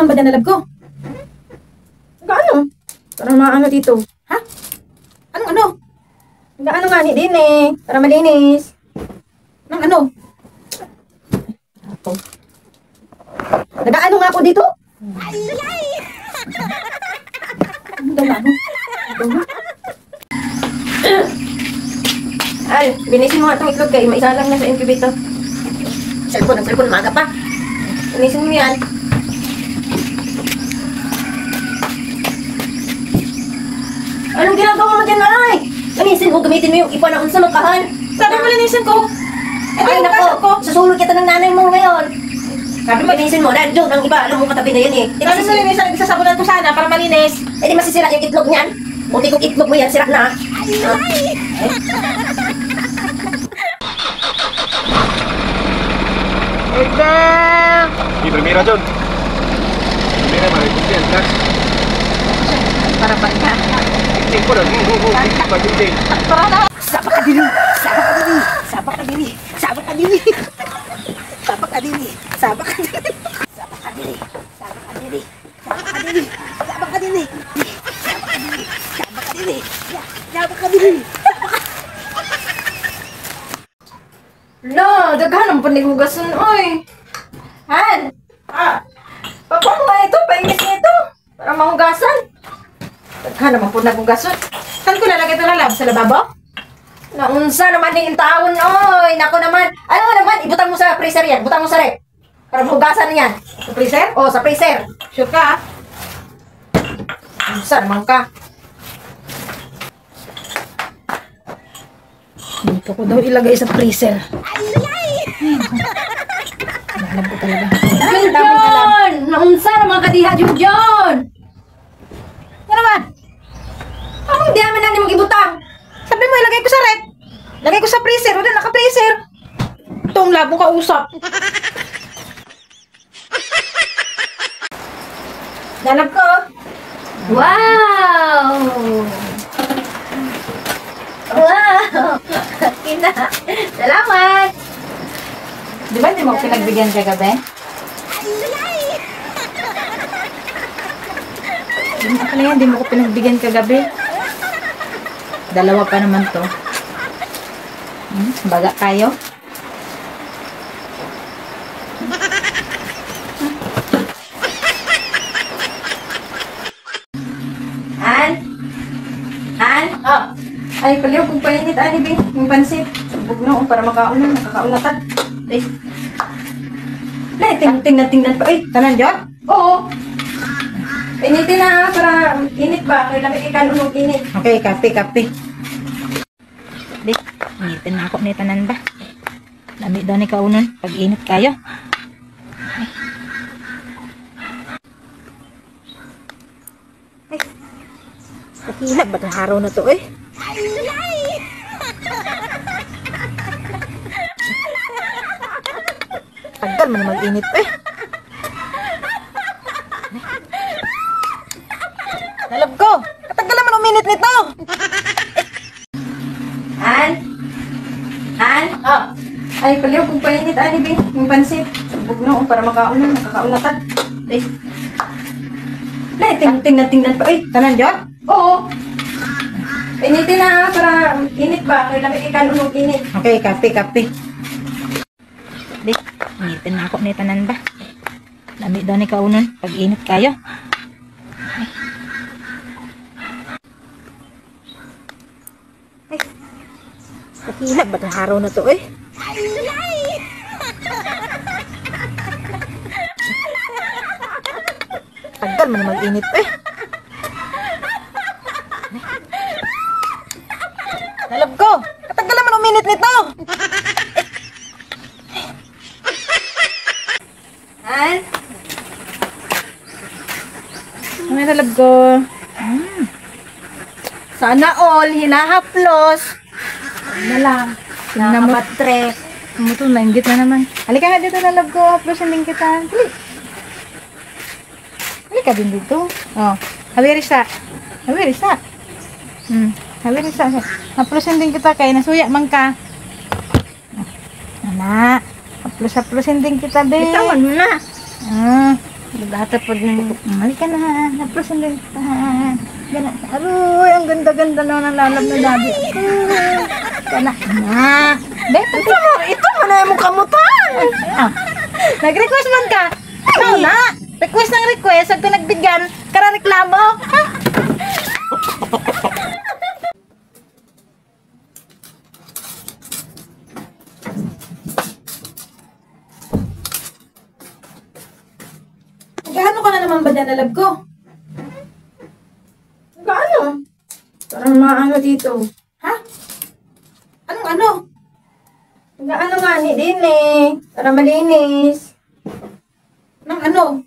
naman ba dyan, love ko? Gaano? Parang maano dito. Ha? Ano? Gaano nga ni din eh. Para malinis. Nang ano? Ako. Nagaano nga ako dito? Ay! Ano daw ano? Ay, binisin mo nga itong itlog kayo. Maisa lang na sa incubator. Cellphone, maga pa. Binisin mo yan. Anong ginagawa mo dyan, ay? Linisin mo, gamitin mo yung ipa na unsa makahan. Sabi mo linisin ko. Ay, nako, susulod kita ng nanay mo ngayon. Sabi mo, linisin mo, dahil doon ang iba, alam mo katabi na yan eh. Sabi mo linisin, isasabunan ko sana para malinis. Eh di masisira yung itlog niyan. Buti kong itlog mo yan, sira na. Ay! Y primera, John. Primera, mariposa, ¿estás? Para bangka. Sabak ka diri. No, daghan ang panigugason, oy. Han. Papang nga ito, paingis nito. Para mahugasan. Daghan naman po nagugason. Saan ko lalagay ito na lab? Sa lababo? Naunsa naman yung taon, oy. Nako naman. Ano naman, ibutang mo sa freezer yan. Butang mo sa rep. Para mahugasan yan. Sa freezer? Oo, sa freezer. Sure ka, Unsa naman ka? Dito ko daw ilagay sa freezer. Alam ko talaga. Junjon! Naunsa naman kadiha, Junjon! Ano naman? Ako hindi naman na mag-ibutang. Sabi mo, ilagay ko sa rep. Lagay ko sa freezer. O na, naka-freezer. Itong labong kausap. Dalab ko. Wow! Wow! Kina. Salamat! Di ba hindi mo pinagbigyan kagabi? Hindi mo ko pinagbigyan kagabi. Dalawa pa naman to. Baga kayo. Han? Ay, paliw kung painit, ani, Bing. Yung pansit. Sabog na, para makaunan. Nakakaunatan. Ay. Tingnan pa. Ay, tanan dyan? Oo. Painitin na, para init ba? Kaya lamig ikalunong init. Okay, kape. Di, initin na ako ni tanan ba? Lamig daw ni kaunan. Pag init kayo. Ay. Kakilag ba itong araw na to, eh? Tagal man mag-init, eh. Nalab ko! Katagal naman uminit nito! Han? Ay, paliw kung painit, ani, Bing. Yung pansit. Sabog na, para makaunan. Nakakaunatan. Ay. Tingnan pa. Ay, tanan dyan? Oo. Painitin na, para init ba? Kaya lamig ikalunong init. Okay, kape. Di, initin na ako ni tanan ba? Lamig daw ni kaunan. Pag init kayo. Ay. Kakilag ba itong araw na to, eh? Tagal man mag-init, eh. Nalab ko! Katagal naman uminit nito! Han? Ano yung nalab ko? Sana all, hinahaplos. Ano lang. Nakabatre. Ito, nainggit na naman. Halika nga dito, nalab ko. Haplosin din kita. Halika din dito. Oh, hawirisa. Hawirisa. Haplosin din kita kay nasuya man ka. Anak, haplosin din kita, be. Bitawan mo na. Nagtatapod ng, mali ka na, naprosin ka. Gana, aroy, ang ganda-ganda na nalalab na labi. Gana, na. Ito mo na yung kamutan. Nag-request man ka. Ikaw na. Request ng request, ag ito nagbigyan, kara reklamo. Gaano ka na naman ba dyan na lab ko? Gaano? Parang maano dito. Ha? Anong ano? Gaano nga ni din eh. Para malinis. Nang ano?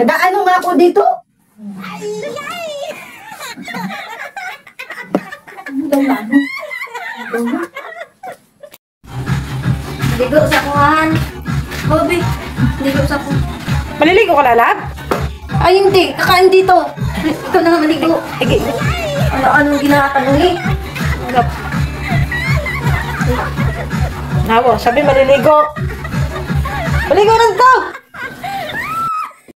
Nagaano nga ako dito? Ligo sa kuhan. Bobby, ligo sa kuhan. Maliligo ka lalab? Ay hindi, kakain dito. Ikaw na nga maligo. Ano-anong ginatanong eh. Nawo, sabi maliligo. Maligo lang to!